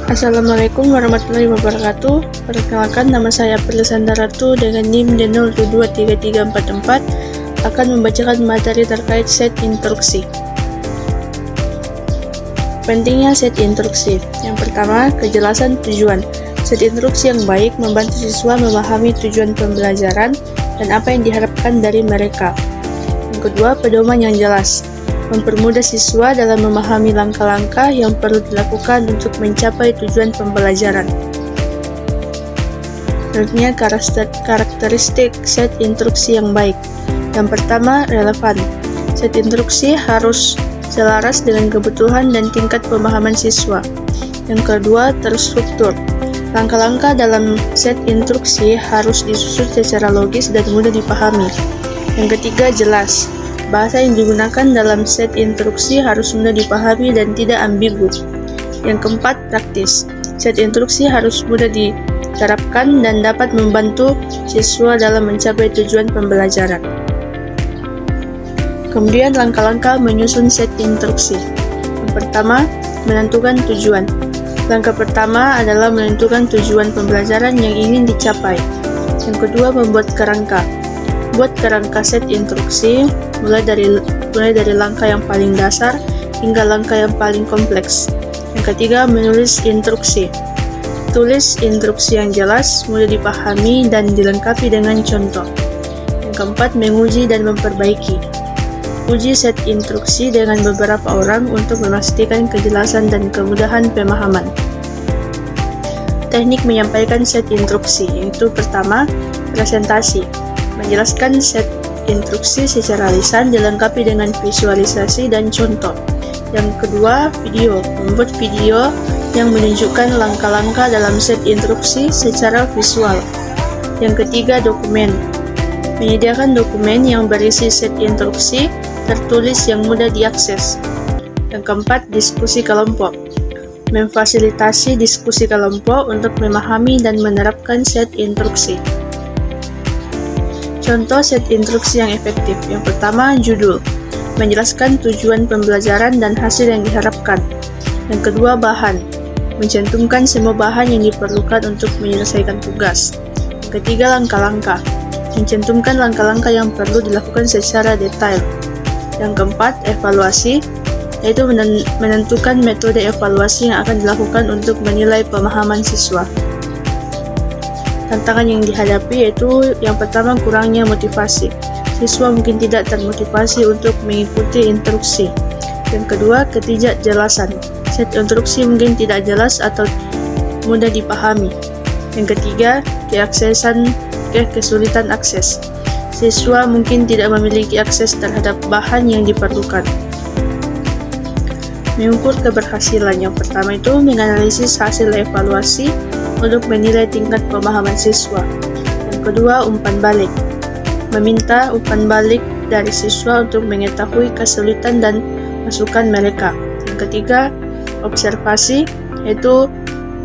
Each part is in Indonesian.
Assalamualaikum warahmatullahi wabarakatuh. Perkenalkan, nama saya April Sandaratu dengan NIM D023344 akan membacakan materi terkait set instruksi. Pentingnya set instruksi. Yang pertama, kejelasan tujuan. Set instruksi yang baik membantu siswa memahami tujuan pembelajaran dan apa yang diharapkan dari mereka. Yang kedua, pedoman yang jelas. Mempermudah siswa dalam memahami langkah-langkah yang perlu dilakukan untuk mencapai tujuan pembelajaran. Selanjutnya, karakteristik set instruksi yang baik. Yang pertama, relevan. Set instruksi harus selaras dengan kebutuhan dan tingkat pemahaman siswa. Yang kedua, terstruktur. Langkah-langkah dalam set instruksi harus disusun secara logis dan mudah dipahami. Yang ketiga, jelas. Bahasa yang digunakan dalam set instruksi harus mudah dipahami dan tidak ambigu. Yang keempat, praktis. Set instruksi harus mudah diterapkan dan dapat membantu siswa dalam mencapai tujuan pembelajaran. Kemudian langkah-langkah menyusun set instruksi. Yang pertama, menentukan tujuan. Langkah pertama adalah menentukan tujuan pembelajaran yang ingin dicapai. Yang kedua, membuat kerangka. Buat kerangka set instruksi mulai dari langkah yang paling dasar hingga langkah yang paling kompleks. Yang ketiga, menulis instruksi. Tulis instruksi yang jelas, mudah dipahami, dan dilengkapi dengan contoh. Yang keempat, menguji dan memperbaiki. Uji set instruksi dengan beberapa orang untuk memastikan kejelasan dan kemudahan pemahaman. Teknik menyampaikan set instruksi, yaitu pertama, presentasi. Menjelaskan set instruksi secara lisan dilengkapi dengan visualisasi dan contoh. Yang kedua, video. Membuat video yang menunjukkan langkah-langkah dalam set instruksi secara visual. Yang ketiga, dokumen. Menyediakan dokumen yang berisi set instruksi tertulis yang mudah diakses. Yang keempat, diskusi kelompok. Memfasilitasi diskusi kelompok untuk memahami dan menerapkan set instruksi. Contoh set instruksi yang efektif. Yang pertama, judul. Menjelaskan tujuan pembelajaran dan hasil yang diharapkan. Yang kedua, bahan. Mencantumkan semua bahan yang diperlukan untuk menyelesaikan tugas. Yang ketiga, langkah-langkah. Mencantumkan langkah-langkah yang perlu dilakukan secara detail. Yang keempat, evaluasi, yaitu menentukan metode evaluasi yang akan dilakukan untuk menilai pemahaman siswa. Tantangan yang dihadapi yaitu yang pertama, kurangnya motivasi. Siswa mungkin tidak termotivasi untuk mengikuti instruksi. Yang kedua, ketidakjelasan. Set instruksi mungkin tidak jelas atau mudah dipahami. Yang ketiga, kesulitan akses. Siswa mungkin tidak memiliki akses terhadap bahan yang diperlukan. Mengukur keberhasilan. Yang pertama itu menganalisis hasil evaluasi untuk menilai tingkat pemahaman siswa. Yang kedua, umpan balik. Meminta umpan balik dari siswa untuk mengetahui kesulitan dan masukan mereka. Yang ketiga, observasi, yaitu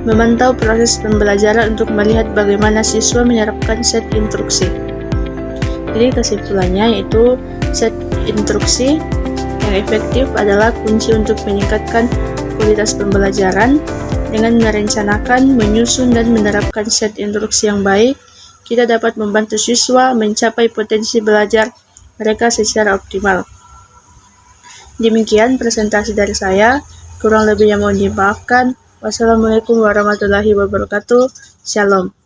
memantau proses pembelajaran untuk melihat bagaimana siswa menerapkan set instruksi. Jadi kesimpulannya yaitu set instruksi yang efektif adalah kunci untuk meningkatkan kualitas pembelajaran. Dengan merencanakan, menyusun, dan menerapkan set instruksi yang baik, kita dapat membantu siswa mencapai potensi belajar mereka secara optimal. Demikian presentasi dari saya, kurang lebihnya mohon dimaafkan. Wassalamualaikum warahmatullahi wabarakatuh. Shalom.